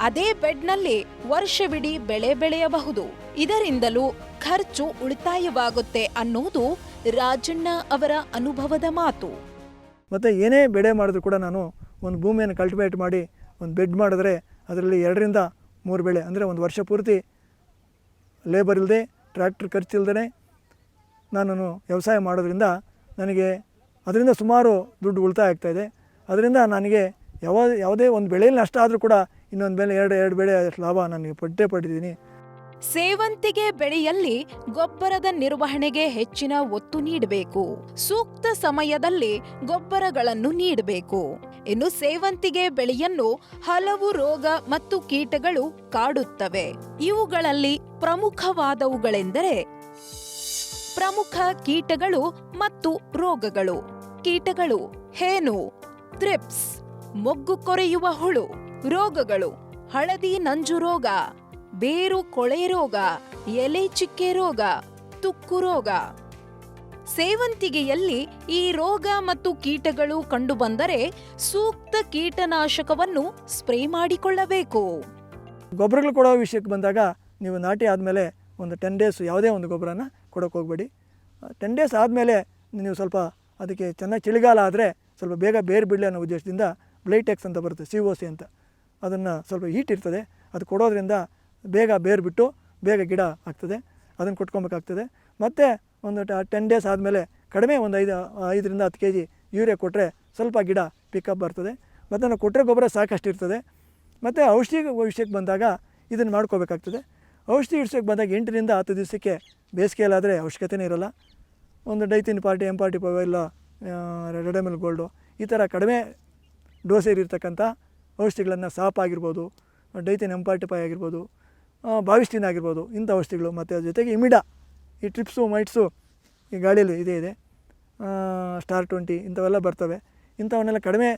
Speaker 3: ಅದೇ ಬೆಡ್ನಲ್ಲಿ ವರ್ಷವಿಡೀ ಬೆಳೆ ಬೆಳೆಯಬಹುದು. ಇದರಿಂದಲೂ ಖರ್ಚು ಉಳಿತಾಯವಾಗುತ್ತೆ ಅನ್ನುವುದು ರಾಜಣ್ಣ ಅವರ ಅನುಭವದ ಮಾತು.
Speaker 1: ಮತ್ತು ಏನೇ ಬೆಳೆ ಮಾಡಿದ್ರು ಕೂಡ ನಾನು ಒಂದು ಭೂಮಿಯನ್ನು ಕಲ್ಟಿವೇಟ್ ಮಾಡಿ ಒಂದು ಬೆಡ್ ಮಾಡಿದ್ರೆ ಅದರಲ್ಲಿ 2ರಿಂದ 3 ಬೆಳೆ ಅಂದರೆ ಒಂದು ವರ್ಷ ಪೂರ್ತಿ ಲೇಬರ್ ಇಲ್ಲದೆ, ಟ್ರ್ಯಾಕ್ಟರ್ ಖರ್ಚಿಲ್ಲದೇ ನಾನು ವ್ಯವಸಾಯ ಮಾಡೋದ್ರಿಂದ ನನಗೆ ಅದರಿಂದ ಸುಮಾರು ದುಡ್ಡು ಉಳಿತಾಯ ಆಗ್ತಾಯಿದೆ. ಅದರಿಂದ ನನಗೆ ಯಾವುದೇ ಒಂದು ಬೆಳೆಯಲ್ಲಿ ನಷ್ಟ ಆದರೂ ಕೂಡ ಇನ್ನೊಂದು ಬೆಳೆ 2 ಬೆಳೆ ಲಾಭ ನನಗೆ ಪಡೆದಿದ್ದೀನಿ.
Speaker 3: ಸೇವಂತಿಗೆ ಬೆಳೆಯಲ್ಲಿ ಗೊಬ್ಬರದ ನಿರ್ವಹಣೆಗೆ ಹೆಚ್ಚಿನ ಒತ್ತು ನೀಡಬೇಕು. ಸೂಕ್ತ ಸಮಯದಲ್ಲಿ ಗೊಬ್ಬರಗಳನ್ನು ನೀಡಬೇಕು. ಇನ್ನು ಸೇವಂತಿಗೆ ಬೆಳೆಯನ್ನು ಹಲವು ರೋಗ ಮತ್ತು ಕೀಟಗಳು ಕಾಡುತ್ತವೆ. ಇವುಗಳಲ್ಲಿ ಪ್ರಮುಖವಾದವುಗಳೆಂದರೆ ಪ್ರಮುಖ ಕೀಟಗಳು ಮತ್ತು ರೋಗಗಳು. ಕೀಟಗಳು ಹೇನು, ಥ್ರಿಪ್ಸ್, ಮೊಗ್ಗು ಕೊರೆಯುವ ಹುಳು. ರೋಗಗಳು ಹಳದಿ ನಂಜು ರೋಗ, ಬೇರು ಕೊಳೆ ರೋಗ, ಎಲೆ ಚಿಕ್ಕೆ ರೋಗ, ತುಕ್ಕು ರೋಗ. ಸೇವಂತಿಗೆಯಲ್ಲಿ ಈ ರೋಗ ಮತ್ತು ಕೀಟಗಳು ಕಂಡುಬಂದರೆ ಸೂಕ್ತ ಕೀಟನಾಶಕವನ್ನು ಸ್ಪ್ರೇ ಮಾಡಿಕೊಳ್ಳಬೇಕು.
Speaker 1: ಗೊಬ್ಬರಗಳು ಕೊಡೋ ವಿಷಯಕ್ಕೆ ಬಂದಾಗ ನೀವು ನಾಟಿ ಆದಮೇಲೆ ಒಂದು 10 ಡೇಸ್ ಯಾವುದೇ ಒಂದು ಗೊಬ್ಬರನ ಕೊಡೋಕೆ ಹೋಗಬೇಡಿ. 10 ಡೇಸ್ ಆದಮೇಲೆ ನೀವು ಸ್ವಲ್ಪ ಅದಕ್ಕೆ ಚೆನ್ನಾಗಿ ಚಳಿಗಾಲ ಆದರೆ ಸ್ವಲ್ಪ ಬೇಗ ಬೇರು ಬಿಡಲಿ ಅನ್ನೋ ಉದ್ದೇಶದಿಂದ ಬ್ಲೈಟೆಕ್ಸ್ ಅಂತ ಬರುತ್ತೆ, COC ಅಂತ, ಅದನ್ನು ಸ್ವಲ್ಪ ಹೀಟ್ ಇರ್ತದೆ, ಅದು ಕೊಡೋದ್ರಿಂದ ಬೇಗ ಬೇರು ಬಿಟ್ಟು ಬೇಗ ಗಿಡ ಆಗ್ತದೆ. ಅದನ್ನು ಕೊಟ್ಕೊಬೇಕಾಗ್ತದೆ. ಮತ್ತು ಒಂದು 10 ಡೇಸ್ ಆದಮೇಲೆ ಕಡಿಮೆ ಒಂದು 5ರಿಂದ 10 kg ಯೂರಿಯಾ ಕೊಟ್ಟರೆ ಸ್ವಲ್ಪ ಗಿಡ ಪಿಕಪ್ ಬರ್ತದೆ. ಮತ್ತು ನಾವು ಕೊಟ್ಟರೆ ಗೊಬ್ಬರ ಸಾಕಷ್ಟು ಇರ್ತದೆ. ಮತ್ತು ಔಷಧಿ ವಿಷಯಕ್ಕೆ ಬಂದಾಗ ಇದನ್ನು ಮಾಡ್ಕೋಬೇಕಾಗ್ತದೆ. ಔಷಧಿ ವಿಷಯಕ್ಕೆ ಬಂದಾಗ 8ರಿಂದ 10 ದಿವಸಕ್ಕೆ ಬೇಸಿಗೆಯಲ್ಲಾದರೆ ಅವಶ್ಯಕತೆಯೇ ಇರೋಲ್ಲ. ಒಂದು ಡೈಥಿನ್ 40, M45 ಇಲ್ಲ ರೆಡಮಿಲ್ ಗೋಲ್ಡು ಈ ಥರ ಕಡಿಮೆ ಡೋಸೇಜ್ ಇರ್ತಕ್ಕಂಥ ಔಷಧಿಗಳನ್ನು ಸಾಪ್ ಆಗಿರ್ಬೋದು, ಡೈಥಿನ್ M45 ಆಗಿರ್ಬೋದು, ಬಾವಿಸ್ಟಿನ್ ಆಗಿರ್ಬೋದು, ಇಂಥ ಔಷಧಿಗಳು. ಮತ್ತು ಅದ್ರ ಜೊತೆಗೆ ಇಮಿಡಾ, ಈ ಟ್ರಿಪ್ಸು, ಮೈಟ್ಸು ಈ ಗಾಳಿಯಲ್ಲಿ ಇದೆ ಸ್ಟಾರ್ 20 ಇಂಥವೆಲ್ಲ ಬರ್ತವೆ. ಇಂಥವನ್ನೆಲ್ಲ ಕಡಿಮೆ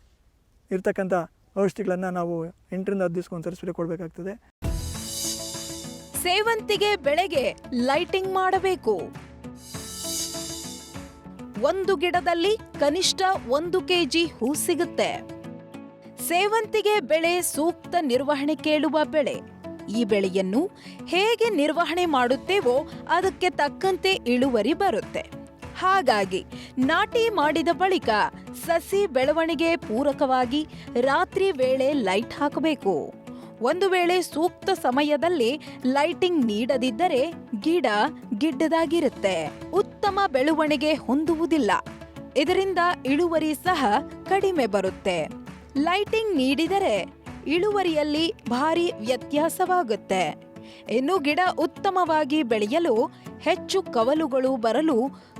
Speaker 1: ಇರ್ತಕ್ಕಂಥ ಔಷಧಿಗಳನ್ನು ನಾವು 8ರಿಂದ 10 ದಿವಸಕ್ಕೊಂದ್ಸರಿ ಸ್ಪ್ರೇ ಕೊಡಬೇಕಾಗ್ತದೆ.
Speaker 3: ಸೇವಂತಿಗೆ ಬೆಳೆಗೆ ಲೈಟಿಂಗ್ ಮಾಡಬೇಕು. ಒಂದು ಗಿಡದಲ್ಲಿ ಕನಿಷ್ಠ 1 ಕೆಜಿ ಹೂ ಸಿಗುತ್ತೆ. ಸೇವಂತಿಗೆ ಬೆಳೆ ಸೂಕ್ತ ನಿರ್ವಹಣೆ ಕೇಳುವ ಬೆಳೆ. ಈ ಬೆಳೆಯನ್ನು ಹೇಗೆ ನಿರ್ವಹಣೆ ಮಾಡುತ್ತೇವೋ ಅದಕ್ಕೆ ತಕ್ಕಂತೆ ಇಳುವರಿ ಬರುತ್ತೆ. ಹಾಗಾಗಿ ನಾಟಿ ಮಾಡಿದ ಬಳಿಕ ಸಸಿ ಬೆಳವಣಿಗೆ ಪೂರಕವಾಗಿ ರಾತ್ರಿ ವೇಳೆ ಲೈಟ್ ಹಾಕಬೇಕು. ಒಂದು ವೇಳೆ ಸೂಕ್ತ ಸಮಯದಲ್ಲಿ ಲೈಟಿಂಗ್ ನೀಡದಿದ್ದರೆ ಗಿಡ ಗಿಡ್ಡದಾಗಿರುತ್ತೆ, ಉತ್ತಮ ಬೆಳವಣಿಗೆ ಹೊಂದುವುದಿಲ್ಲ. ಇದರಿಂದ ಇಳುವರಿ ಸಹ ಕಡಿಮೆ ಬರುತ್ತೆ. ಲೈಟಿಂಗ್ ನೀಡಿದರೆ ಇಳುವರಿಯಲ್ಲಿ ಭಾರಿ ವ್ಯತ್ಯಾಸವಾಗುತ್ತೆ. ಇನ್ನು ಗಿಡ ಉತ್ತಮವಾಗಿ ಬೆಳೆಯಲು ಹೆಚ್ಚು ಕವಲುಗಳು ಬರಲು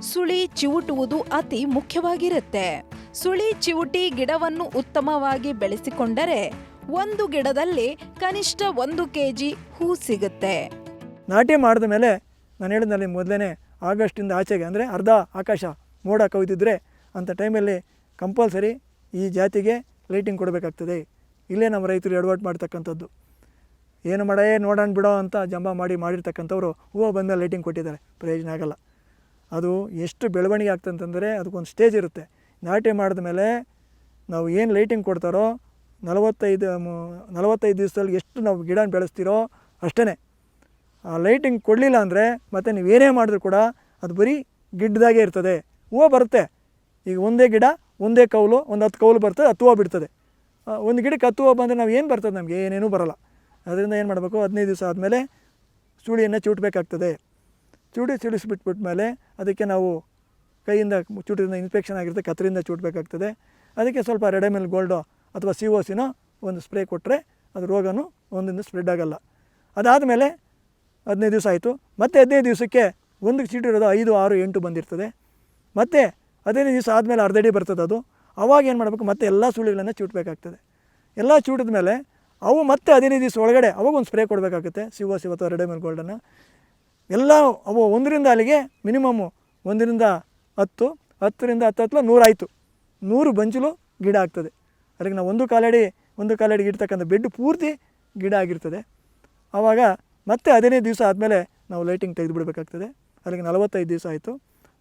Speaker 3: ಸುಳಿ ಚಿವುಟುವುದು ಅತಿ ಮುಖ್ಯವಾಗಿರುತ್ತೆ. ಸುಳಿ ಚಿವುಟಿ ಗಿಡವನ್ನು ಉತ್ತಮವಾಗಿ ಬೆಳೆಸಿಕೊಂಡರೆ ಒಂದು ಗಿಡದಲ್ಲಿ ಕನಿಷ್ಠ 1 ಕೆಜಿ ಹೂ ಸಿಗುತ್ತೆ.
Speaker 1: ನಾಟಿ ಮಾಡಿದ ಮೇಲೆ ನಾನು ಹೇಳಿದ್ನಲ್ಲಿ ಮೊದಲೇ ಆಗಸ್ಟಿಂದ ಆಚೆಗೆ ಅಂದರೆ ಅರ್ಧ ಆಕಾಶ ಮೋಡ ಕವಿದಿದ್ರೆ ಅಂಥ ಟೈಮಲ್ಲಿ ಕಂಪಲ್ಸರಿ ಈ ಜಾತಿಗೆ ಲೈಟಿಂಗ್ ಕೊಡಬೇಕಾಗ್ತದೆ. ಇಲ್ಲೇ ನಮ್ಮ ರೈತರು ಎಡವಟ್ಟು ಮಾಡ್ತಕ್ಕಂಥದ್ದು. ಏನು ನೋಡೋಣ ಬಿಡೋ ಅಂತ ಜಂಬ ಮಾಡಿರ್ತಕ್ಕಂಥವ್ರು ಹೂವು ಬಂದಮೇಲೆ ಲೈಟಿಂಗ್ ಕೊಟ್ಟಿದ್ದಾರೆ, ಪ್ರಯೋಜನ ಆಗಲ್ಲ. ಅದು ಎಷ್ಟು ಬೆಳವಣಿಗೆ ಆಗ್ತಂತಂದರೆ ಅದಕ್ಕೊಂದು ಸ್ಟೇಜ್ ಇರುತ್ತೆ. ನಾಟಿ ಮಾಡಿದ ಮೇಲೆ ನಾವು ಏನು ಲೈಟಿಂಗ್ ಕೊಡ್ತಾರೋ 45 ದಿವಸದಲ್ಲಿ ಎಷ್ಟು ನಾವು ಗಿಡ ಬೆಳೆಸ್ತೀರೋ ಅಷ್ಟೇ. ಆ ಲೈಟಿಂಗ್ ಕೊಡಲಿಲ್ಲ ಅಂದರೆ ಮತ್ತು ನೀವೇನೇ ಮಾಡಿದ್ರು ಕೂಡ ಅದು ಬರೀ ಗಿಡ್ಡದಾಗೆ ಇರ್ತದೆ. ಹೂವು ಬರುತ್ತೆ. ಈಗ ಒಂದೇ ಗಿಡ ಒಂದೇ ಕೌಲು, ಒಂದು 10 ಕೌಲು ಬರ್ತದೆ, 10 ಹೂವು ಬಿಡ್ತದೆ. ಒಂದು ಗಿಡಕ್ಕೆ 10 ಹೂವು ಬಂದರೆ ನಾವು ಏನು ಬರ್ತದೆ, ನಮಗೆ ಏನೇನೂ ಬರೋಲ್ಲ. ಅದರಿಂದ ಏನು ಮಾಡಬೇಕು, 15 ದಿವಸ ಆದಮೇಲೆ ಸುಳಿಯನ್ನು ಚೂಟಬೇಕಾಗ್ತದೆ. ಚೂಡಿಸಿಬಿಟ್ಮೇಲೆ ಅದಕ್ಕೆ ನಾವು ಕೈಯಿಂದ ಚೂಟಿಂದ ಇನ್ಫೆಕ್ಷನ್ ಆಗಿರುತ್ತೆ, ಕತ್ತರಿಂದ ಚೂಟಬೇಕಾಗ್ತದೆ. ಅದಕ್ಕೆ ಸ್ವಲ್ಪ ರೆಡಮಿಲ್ ಗೋಲ್ಡೋ ಅಥವಾ COCನೋ ಒಂದು ಸ್ಪ್ರೇ ಕೊಟ್ಟರೆ ಅದು ರೋಗನೂ ಒಂದಿಂದ ಸ್ಪ್ರೆಡ್ ಆಗೋಲ್ಲ. ಅದಾದಮೇಲೆ 15 ದಿವಸ ಆಯಿತು. ಮತ್ತು 15 ದಿವಸಕ್ಕೆ ಒಂದು ಚೀಟಿರೋದು 5, 6, 8 ಬಂದಿರ್ತದೆ. ಮತ್ತು 15 ದಿವಸ ಆದಮೇಲೆ ಅರ್ಧ ಅಡಿ ಬರ್ತದೆ. ಅದು ಅವಾಗ ಏನು ಮಾಡಬೇಕು, ಮತ್ತೆ ಎಲ್ಲ ಸುಳಿಗಳನ್ನು ಚೂಟಬೇಕಾಗ್ತದೆ. ಎಲ್ಲ ಚೂಟಿದ ಮೇಲೆ ಅವು ಮತ್ತೆ 15 ದಿವಸ ಒಳಗಡೆ ಅವಾಗ ಒಂದು ಸ್ಪ್ರೇ ಕೊಡಬೇಕಾಗುತ್ತೆ, COC ಅಥವಾ ರೆಡಮಿಲ್ ಗೋಲ್ಡನ್ನು. ಎಲ್ಲ ಅವು 1ರಿಂದ ಅಲ್ಲಿಗೆ ಮಿನಿಮಮ್ಮು 1ರಿಂದ 10, 10ರಿಂದ 10 100 ಆಯಿತು. 100 ಬಂಚಲು ಗಿಡ ಆಗ್ತದೆ. ಅದಕ್ಕೆ ನಾವು ಒಂದು ಕಾಲಡಿಗೆ ಇಡ್ತಕ್ಕಂಥ ಬೆಡ್ ಪೂರ್ತಿ ಗಿಡ ಆಗಿರ್ತದೆ. ಆವಾಗ ಮತ್ತೆ 15 ದಿವಸ ಆದಮೇಲೆ ನಾವು ಲೈಟಿಂಗ್ ತೆಗೆದು ಬಿಡಬೇಕಾಗ್ತದೆ. ಅಲ್ಲಿಗೆ 45 ದಿವಸ ಆಯಿತು.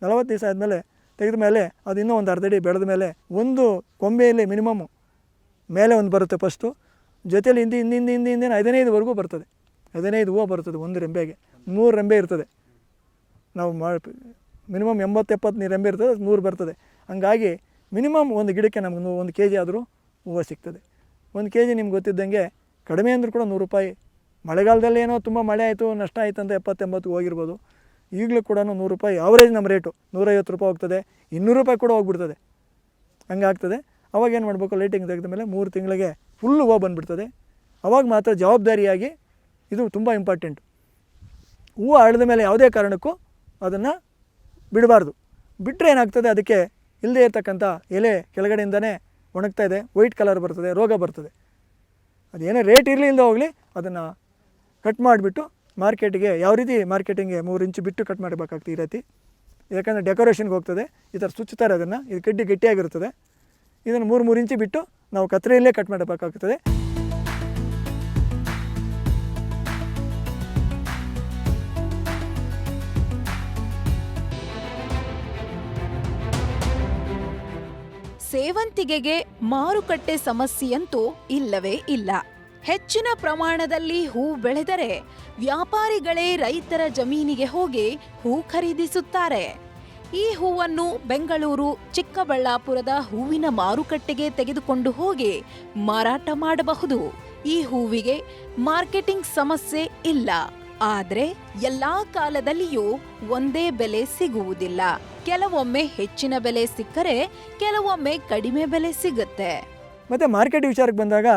Speaker 1: 40 ದಿವಸ ಆದಮೇಲೆ ತೆಗೆದ ಮೇಲೆ ಅದು ಇನ್ನೂ ಒಂದು ಅರ್ಧ ಅಡಿ ಬೆಳೆದ ಮೇಲೆ ಒಂದು ಕೊಂಬೆಯಲ್ಲಿ ಮಿನಿಮಮ್ಮು ಮೇಲೆ ಒಂದು ಬರುತ್ತೆ ಫಸ್ಟು, ಜೊತೆಯಲ್ಲಿ ಹಿಂದಿನ 15ವರೆಗೂ ಬರ್ತದೆ. 15 ಹೂವು ಬರ್ತದೆ ಒಂದು ರೆಂಬೆಗೆ. 100 ರೆಂಬೆ ಇರ್ತದೆ. ನಾವು ಮಿನಿಮಮ್ 80-70 ರೆಂಬೆ ಇರ್ತದೆ, 100 ಬರ್ತದೆ. ಹಂಗಾಗಿ ಮಿನಿಮಮ್ ಒಂದು ಗಿಡಕ್ಕೆ ನಮ್ಗೆ 1 ಕೆಜಿ ಆದರೂ ಹೂವು ಸಿಗ್ತದೆ. 1 ಕೆಜಿ ನಿಮ್ಗೆ ಗೊತ್ತಿದ್ದಂಗೆ ಕಡಿಮೆ ಅಂದರೂ ಕೂಡ 100 ರೂಪಾಯಿ. ಮಳೆಗಾಲದಲ್ಲಿ ಏನೋ ತುಂಬ ಮಳೆ ಆಯಿತು, ನಷ್ಟ ಆಯಿತು ಅಂತ 70-80 ಹೋಗಿರ್ಬೋದು. ಈಗಲೂ ಕೂಡ 100 ರೂಪಾಯಿ ಆವ್ರೇಜ್ ನಮ್ಮ ರೇಟು 150 ರೂಪಾಯಿ ಹೋಗ್ತದೆ, 200 ರೂಪಾಯಿ ಕೂಡ ಹೋಗ್ಬಿಡ್ತದೆ. ಹಂಗಾಗ್ತದೆ. ಅವಾಗ ಏನು ಮಾಡಬೇಕು, ಲೈಟಿಂಗ್ ತೆಗೆದ ಮೇಲೆ 3 ತಿಂಗಳಿಗೆ ಫುಲ್ ಹೂವು ಬಂದುಬಿಡ್ತದೆ. ಅವಾಗ ಮಾತ್ರ ಜವಾಬ್ದಾರಿಯಾಗಿ, ಇದು ತುಂಬ ಇಂಪಾರ್ಟೆಂಟು, ಹೂವು ಅಳಿದ ಮೇಲೆ ಯಾವುದೇ ಕಾರಣಕ್ಕೂ ಅದನ್ನು ಬಿಡಬಾರ್ದು. ಬಿಟ್ಟರೆ ಏನಾಗ್ತದೆ, ಅದಕ್ಕೆ ಇಲ್ಲದೇ ಇರತಕ್ಕಂಥ ಎಲೆ ಕೆಳಗಡೆಯಿಂದನೇ ಒಣಗ್ತಾ ಇದೆ, ವೈಟ್ ಕಲರ್ ಬರ್ತದೆ, ರೋಗ ಬರ್ತದೆ. ಅದೇನೇ ರೇಟ್ ಇರಲಿ ಇಲ್ಲದೆ ಹೋಗಲಿ ಅದನ್ನು ಕಟ್ ಮಾಡಿಬಿಟ್ಟು ಮಾರ್ಕೆಟಿಗೆ, ಯಾವ ರೀತಿ ಮಾರ್ಕೆಟಿಂಗ್ಗೆ 3 ಇಂಚು ಬಿಟ್ಟು ಕಟ್ ಮಾಡಬೇಕಾಗ್ತದೆ ಈ ರೀತಿ. ಯಾಕಂದರೆ ಡೆಕೋರೇಷನ್ಗೆ ಹೋಗ್ತದೆ. ಈ ಥರ ಸುಚ್ಚುತ್ತಾರೆ ಅದನ್ನು, ಇದು ಗಟ್ಟಿಯಾಗಿರ್ತದೆ. ಇದನ್ನು 3 ಇಂಚು ಬಿಟ್ಟು ನಾವು ಕತ್ತರಿಯಲ್ಲೇ ಕಟ್ ಮಾಡಬೇಕಾಗ್ತದೆ.
Speaker 3: ಸೇವಂತಿಗೆಗೆ ಮಾರುಕಟ್ಟೆ ಸಮಸ್ಯೆಯಂತೂ ಇಲ್ಲವೇ ಇಲ್ಲ. ಹೆಚ್ಚಿನ ಪ್ರಮಾಣದಲ್ಲಿ ಹೂ ಬೆಳೆದರೆ ವ್ಯಾಪಾರಿಗಳೇ ರೈತರ ಜಮೀನಿಗೆ ಹೋಗಿ ಹೂ ಖರೀದಿಸುತ್ತಾರೆ. ಈ ಹೂವನ್ನು ಬೆಂಗಳೂರು, ಚಿಕ್ಕಬಳ್ಳಾಪುರದ ಹೂವಿನ ಮಾರುಕಟ್ಟೆಗೆ ತೆಗೆದುಕೊಂಡು ಹೋಗಿ ಮಾರಾಟ ಮಾಡಬಹುದು. ಈ ಹೂವಿಗೆ ಮಾರ್ಕೆಟಿಂಗ್ ಸಮಸ್ಯೆ ಇಲ್ಲ. ಆದರೆ ಎಲ್ಲಾ ಕಾಲದಲ್ಲಿಯೂ ಒಂದೇ ಬೆಲೆ ಸಿಗುವುದಿಲ್ಲ. ಕೆಲವೊಮ್ಮೆ ಹೆಚ್ಚಿನ ಬೆಲೆ ಸಿಕ್ಕರೆ ಕೆಲವೊಮ್ಮೆ ಕಡಿಮೆ ಬೆಲೆ ಸಿಗುತ್ತೆ.
Speaker 1: ಮತ್ತು ಮಾರ್ಕೆಟ್ ವಿಚಾರಕ್ಕೆ ಬಂದಾಗ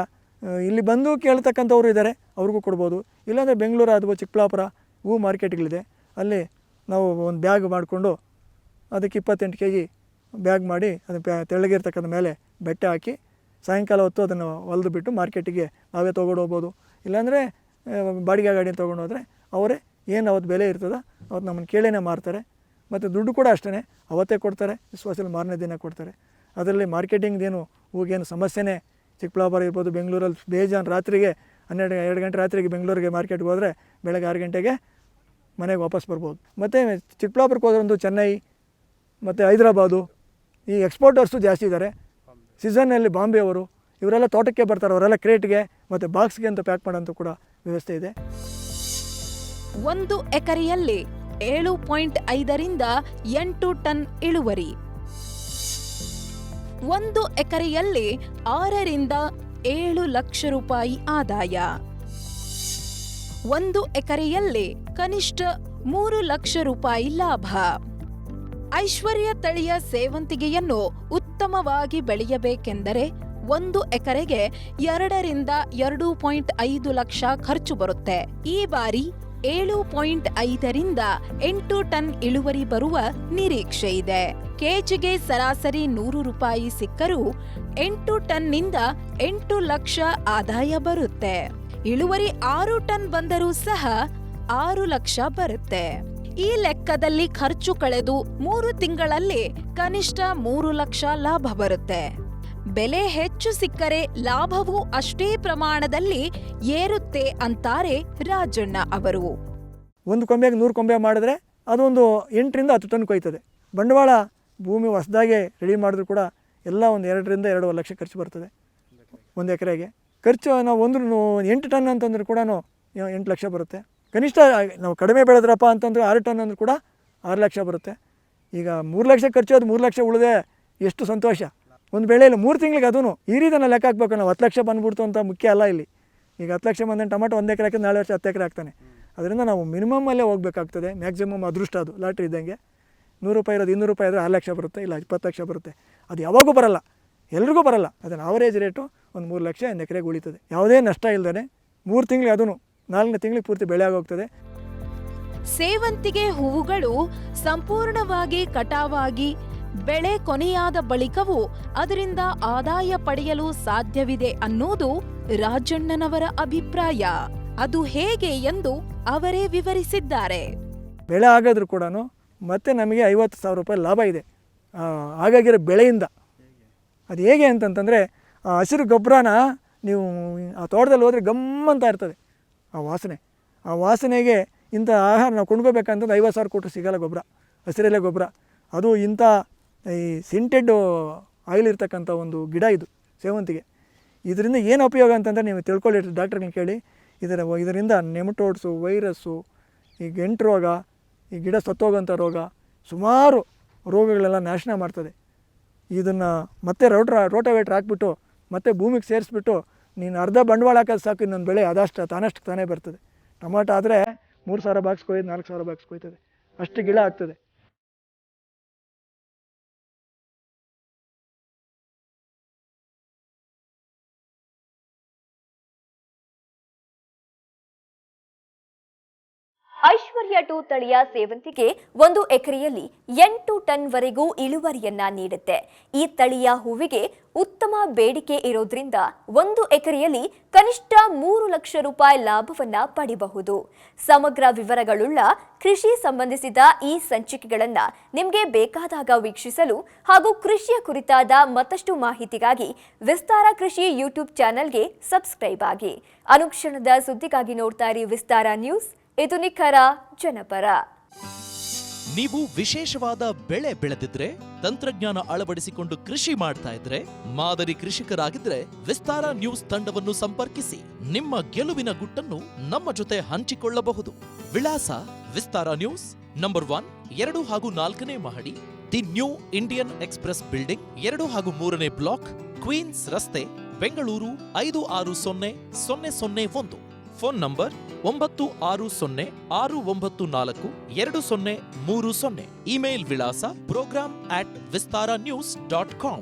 Speaker 1: ಇಲ್ಲಿ ಬಂದು ಕೇಳ್ತಕ್ಕಂಥವ್ರು ಇದ್ದಾರೆ, ಅವ್ರಿಗೂ ಕೊಡ್ಬೋದು. ಇಲ್ಲಾಂದರೆ ಬೆಂಗಳೂರು ಅಥವಾ ಚಿಕ್ಕಬಳ್ಳಾಪುರ ಹೂ ಮಾರ್ಕೆಟ್ಗಳಿದೆ, ಅಲ್ಲಿ ನಾವು ಒಂದು ಬ್ಯಾಗ್ ಮಾಡಿಕೊಂಡು ಅದಕ್ಕೆ 28 kg ಬ್ಯಾಗ್ ಮಾಡಿ ಅದನ್ನು ತೆಳ್ಳಗಿರ್ತಕ್ಕಂಥ ಮೇಲೆ ಬೆಟ್ಟೆ ಹಾಕಿ ಸಾಯಂಕಾಲ ಹೊತ್ತು ಅದನ್ನು ಹೊಲಿದು ಬಿಟ್ಟು ಮಾರ್ಕೆಟಿಗೆ ನಾವೇ ತೊಗೊಂಡು ಹೋಗ್ಬೋದು. ಇಲ್ಲಾಂದರೆ ಬಾಡಿಗೆ ಗಾಡಿನ ತೊಗೊಂಡು ಹೋದರೆ ಅವರೇ ಏನು ಅವತ್ತು ಬೆಲೆ ಇರ್ತದೆ ಅವತ್ತು ನಮ್ಮನ್ನು ಕೇಳೇನೆ ಮಾರ್ತಾರೆ. ಮತ್ತು ದುಡ್ಡು ಕೂಡ ಅಷ್ಟೇ ಅವತ್ತೇ ಕೊಡ್ತಾರೆ, ವಿಶ್ವಾಸದಲ್ಲಿ ಮಾರನೇ ದಿನ ಕೊಡ್ತಾರೆ. ಅದರಲ್ಲಿ ಮಾರ್ಕೆಟಿಂಗ್ದೇನು ಹೂಗೇನು ಸಮಸ್ಯೆನೇ. ಚಿಕ್ಕಬಳ್ಳಾಪುರ ಇರ್ಬೋದು, ಬೆಂಗಳೂರಲ್ಲಿ ಬೇಜಾನ್ ರಾತ್ರಿಗೆ 12 ಗಂಟೆ ರಾತ್ರಿಗೆ ಬೆಂಗಳೂರಿಗೆ ಮಾರ್ಕೆಟ್ಗೆ ಹೋದರೆ ಬೆಳಗ್ಗೆ 6 ಗಂಟೆಗೆ ಮನೆಗೆ ವಾಪಸ್ ಬರ್ಬೋದು. ಮತ್ತು ಚಿಕ್ಕಬಳ್ಳಾಪುರಕ್ಕೆ ಹೋದ್ರೆ ಒಂದು ಚೆನ್ನೈ ಮತ್ತು ಹೈದರಾಬಾದು ಈ ಎಕ್ಸ್ಪೋರ್ಟರ್ಸು ಜಾಸ್ತಿ ಇದ್ದಾರೆ. ಸೀಸನ್ನಲ್ಲಿ ಬಾಂಬೆ ಅವರು ಇವರೆಲ್ಲ ತೋಟಕ್ಕೆ ಬರ್ತಾರೆ, ಅವರೆಲ್ಲ ಕ್ರೇಟ್ಗೆ ಮತ್ತು ಬಾಕ್ಸ್ಗೆ ಅಂತ ಪ್ಯಾಕ್ ಮಾಡೋಂಥ ಕೂಡ ವ್ಯವಸ್ಥೆ ಇದೆ.
Speaker 3: 1 ಎಕರೆಯಲ್ಲಿ 7.5 ರಿಂದ 8 ಟನ್ ಇಳುವರಿ. 1 ಎಕರೆಯಲ್ಲಿ 6 ರಿಂದ 7 ಲಕ್ಷ ರೂಪಾಯಿ ಆದಾಯ. 1 ಎಕರೆಯಲ್ಲಿ ಕನಿಷ್ಠ 3 ಲಕ್ಷ ರೂಪಾಯಿ ಲಾಭ. ಐಶ್ವರ್ಯ ತಳಿಯ ಸೇವಂತಿಗೆಯನ್ನು ಉತ್ತಮವಾಗಿ ಬೆಳೆಯಬೇಕೆಂದರೆ 1 ಎಕರೆಗೆ 2 ರಿಂದ 2.5 ಲಕ್ಷ ಖರ್ಚು ಬರುತ್ತೆ. ಈ ಬಾರಿ 7.5 ರಿಂದ 8 ಟನ್ ಇಳುವರಿ ಬರುವ ನಿರೀಕ್ಷೆ ಇದೆ. ಕೆಜಿಗೆ ಸರಾಸರಿ 100 ರೂಪಾಯಿ ಸಿಕ್ಕರೂ 8 ಟನ್ನಿಂದ 8 ಲಕ್ಷ ಆದಾಯ ಬರುತ್ತೆ. ಇಳುವರಿ 6 ಟನ್ ಬಂದರೂ ಸಹ 6 ಲಕ್ಷ ಬರುತ್ತೆ. ಈ ಲೆಕ್ಕದಲ್ಲಿ ಖರ್ಚು ಕಳೆದು 3 ತಿಂಗಳಲ್ಲಿ ಕನಿಷ್ಠ 3 ಲಕ್ಷ ಲಾಭ ಬರುತ್ತೆ. ಬೆಲೆ ಹೆಚ್ಚು ಸಿಕ್ಕರೆ ಲಾಭವೂ ಅಷ್ಟೇ ಪ್ರಮಾಣದಲ್ಲಿ ಏರುತ್ತೆ ಅಂತಾರೆ ರಾಜಣ್ಣ ಅವರು.
Speaker 1: ಒಂದು ಕೊಂಬೆಗೆ 100 ಕೊಂಬೆ ಮಾಡಿದ್ರೆ ಅದೊಂದು 8 ರಿಂದ 10 ಟನ್ ಕೊಯ್ತದೆ. ಬಂಡವಾಳ ಭೂಮಿ ಹೊಸದಾಗೆ ರೆಡಿ ಮಾಡಿದ್ರು ಕೂಡ ಎಲ್ಲ ಒಂದು 2 ರಿಂದ 2.5 ಲಕ್ಷ ಖರ್ಚು ಬರ್ತದೆ 1 ಎಕರೆಗೆ. ಖರ್ಚು ನಾವು 8 ಟನ್ ಅಂತಂದ್ರೆ ಕೂಡ 8 ಲಕ್ಷ ಬರುತ್ತೆ. ಕನಿಷ್ಠ ನಾವು ಕಡಿಮೆ ಬೆಳೆದ್ರಪ್ಪ ಅಂತಂದರೆ 6 ಟನ್ ಅಂದರೂ ಕೂಡ 6 ಲಕ್ಷ ಬರುತ್ತೆ. ಈಗ 3 ಲಕ್ಷ ಖರ್ಚು, ಅದು 3 ಲಕ್ಷ ಉಳಿದೆ ಎಷ್ಟು ಸಂತೋಷ. ಒಂದು ಬೆಳೆಯಲ್ಲಿ 3 ತಿಂಗಳಿಗೆ ಅದೂ ಈ ರೀತಿ ನಾವು ಲೆಕ್ಕ ಹಾಕ್ಬೇಕು. ನಾವು 10 ಲಕ್ಷ ಬಂದ್ಬಿಡ್ತು ಅಂತ ಮುಖ್ಯ ಅಲ್ಲ ಇಲ್ಲಿ. ಈಗ 10 ಲಕ್ಷ ಬಂದರೆ ಟೊಮಾಟೊ 1 ಎಕರೆ ಹಾಕಿದ್ರೆ 4 ವರ್ಷ 10 ಎಕರೆ ಹಾಕ್ತಾನೆ. ಅದರಿಂದ ನಾವು ಮಿನಿಮಮ್ಮಲ್ಲೇ ಹೋಗಬೇಕಾಗ್ತದೆ. ಮ್ಯಾಕ್ಸಿಮಮ್ ಅದೃಷ್ಟ, ಅದು ಲಾಟ್ರಿ ಇದ್ದಂಗೆ. 100 ರೂಪಾಯಿ ಇರೋದು 200 ರೂಪಾಯಿ ಆದರೆ 6 ಲಕ್ಷ ಬರುತ್ತೆ, ಇಲ್ಲ 20 ಲಕ್ಷ ಬರುತ್ತೆ. ಅದು ಯಾವಾಗೂ ಬರಲ್ಲ, ಎಲ್ರಿಗೂ ಬರಲ್ಲ. ಅದನ್ನು ಆವರೇಜ್ ರೇಟು ಒಂದು 3 ಲಕ್ಷ 1 ಎಕರೆಗೆ ಉಳಿತದೆ, ಯಾವುದೇ ನಷ್ಟ ಇಲ್ಲದೇ. 3 ತಿಂಗಳಿಗೆ ಅದೂ 4ನೇ ತಿಂಗಳಿಗೆ ಪೂರ್ತಿ ಬೆಳೆ ಆಗೋಗ್ತದೆ.
Speaker 3: ಸೇವಂತಿಗೆ ಹೂವುಗಳು ಸಂಪೂರ್ಣವಾಗಿ ಕಟಾವಾಗಿ ಬೆಳೆ ಕೊನೆಯಾದ ಬಳಿಕವೂ ಅದರಿಂದ ಆದಾಯ ಪಡೆಯಲು ಸಾಧ್ಯವಿದೆ ಅನ್ನೋದು ರಾಜಣ್ಣನವರ ಅಭಿಪ್ರಾಯ. ಅದು ಹೇಗೆ ಎಂದು ಅವರೇ ವಿವರಿಸಿದ್ದಾರೆ.
Speaker 1: ಬೆಳೆ ಆಗಾದ್ರೂ ಕೂಡ ಮತ್ತೆ ನಮಗೆ 50,000 ರೂಪಾಯಿ ಲಾಭ ಇದೆ ಹಾಗಾಗಿರೋ ಬೆಳೆಯಿಂದ. ಅದು ಹೇಗೆ ಅಂತಂತಂದರೆ, ಆ ಹಸಿರು ಗೊಬ್ಬರನ ನೀವು ಆ ತೋಟದಲ್ಲಿ ಹೋದರೆ ಗಮ್ಮಂತ ಇರ್ತದೆ ಆ ವಾಸನೆಗೆ. ಇಂಥ ಆಹಾರ ನಾವು ಕೊಂಡ್ಕೋಬೇಕಂತಂದ್ರೆ 50,000 ಕೊಟ್ಟರು ಸಿಗೋಲ್ಲ ಗೊಬ್ಬರ, ಹಸಿರೆಲೆ ಗೊಬ್ಬರ. ಅದು ಇಂಥ ಈ ಸಿಂಟೆಡ್ ಆಯಿಲ್ ಇರ್ತಕ್ಕಂಥ ಒಂದು ಗಿಡ ಇದು ಸೇವಂತಿಗೆ. ಇದರಿಂದ ಏನು ಉಪಯೋಗ ಅಂತಂದರೆ ನೀವು ತಿಳ್ಕೊಳ್ಳಿ, ಡಾಕ್ಟ್ರನ್ನ ಕೇಳಿ. ಇದರಿಂದ ನೆಮಟೋಡ್ಸು, ವೈರಸ್ಸು, ಈ ಗಂಟು ರೋಗ, ಈ ಗಿಡ ಸತ್ತೋಗೋಂಥ ರೋಗ, ಸುಮಾರು ರೋಗಗಳೆಲ್ಲ ನಾಶನ ಮಾಡ್ತದೆ. ಇದನ್ನು ಮತ್ತೆ ರೋಟೋವೇಟ್ರ್ ಹಾಕ್ಬಿಟ್ಟು ಮತ್ತೆ ಭೂಮಿಗೆ ಸೇರಿಸ್ಬಿಟ್ಟು ನೀನು ಅರ್ಧ ಬಂಡವಾಳ ಹಾಕೋದು ಸಾಕು, ಇನ್ನೊಂದು ಬೆಳೆ ಅದಷ್ಟು ತಾನೇ ಬರ್ತದೆ. ಟೊಮಾಟೊ ಆದರೆ 3,000 ಬಾಕ್ಸ್ ಕೊಯ್ದು 4,000 ಬಾಕ್ಸ್ ಕೊಯ್ತದೆ, ಅಷ್ಟು ಗಿಡ ಆಗ್ತದೆ.
Speaker 2: ಐಶ್ವರ್ಯ 2 ತಳಿಯ ಸೇವಂತಿಗೆ 1 ಎಕರೆಯಲ್ಲಿ 8 ಟನ್ ವರೆಗೂ ಇಳುವರಿಯನ್ನ ನೀಡುತ್ತೆ. ಈ ತಳಿಯ ಹೂವಿಗೆ ಉತ್ತಮ ಬೇಡಿಕೆ ಇರೋದ್ರಿಂದ 1 ಎಕರೆಯಲ್ಲಿ ಕನಿಷ್ಠ 3 ಲಕ್ಷ ರೂಪಾಯಿ ಲಾಭವನ್ನ ಪಡೆಯಬಹುದು. ಸಮಗ್ರ ವಿವರಗಳುಳ್ಳ ಕೃಷಿ ಸಂಬಂಧಿಸಿದ ಈ ಸಂಚಿಕೆಗಳನ್ನ ನಿಮಗೆ ಬೇಕಾದಾಗ ವೀಕ್ಷಿಸಲು ಹಾಗೂ ಕೃಷಿಯ ಕುರಿತಾದ ಮತ್ತಷ್ಟು ಮಾಹಿತಿಗಾಗಿ ವಿಸ್ತಾರ ಕೃಷಿ ಯೂಟ್ಯೂಬ್ ಚಾನೆಲ್ಗೆ ಸಬ್ಸ್ಕ್ರೈಬ್ ಆಗಿ. ಅನುಕ್ಷಣದ ಸುದ್ದಿಗಾಗಿ ನೋಡ್ತಾ ಇರಿ ವಿಸ್ತಾರ ನ್ಯೂಸ್. ಇದು ನಿಖರ ಜನಪರ.
Speaker 4: ನೀವು ವಿಶೇಷವಾದ ಬೆಳೆ ಬೆಳೆದಿದ್ರೆ, ತಂತ್ರಜ್ಞಾನ ಅಳವಡಿಸಿಕೊಂಡು ಕೃಷಿ ಮಾಡ್ತಾ ಇದ್ರೆ, ಮಾದರಿ ಕೃಷಿಕರಾಗಿದ್ರೆ ವಿಸ್ತಾರ ನ್ಯೂಸ್ ತಂಡವನ್ನು ಸಂಪರ್ಕಿಸಿ. ನಿಮ್ಮ ಗೆಲುವಿನ ಗುಟ್ಟನ್ನು ನಮ್ಮ ಜೊತೆ ಹಂಚಿಕೊಳ್ಳಬಹುದು. ವಿಳಾಸ ವಿಸ್ತಾರ ನ್ಯೂಸ್, ನಂಬರ್ 1, 2 ಹಾಗೂ 4ನೇ ಮಹಡಿ, the new Indian express building, 2 ಹಾಗೂ 3ನೇ ಬ್ಲಾಕ್, ಕ್ವೀನ್ಸ್ ರಸ್ತೆ, ಬೆಂಗಳೂರು 560001. Phone number 9606942030. ಇಮೇಲ್ ವಿಳಾಸ program@vistaranews.com.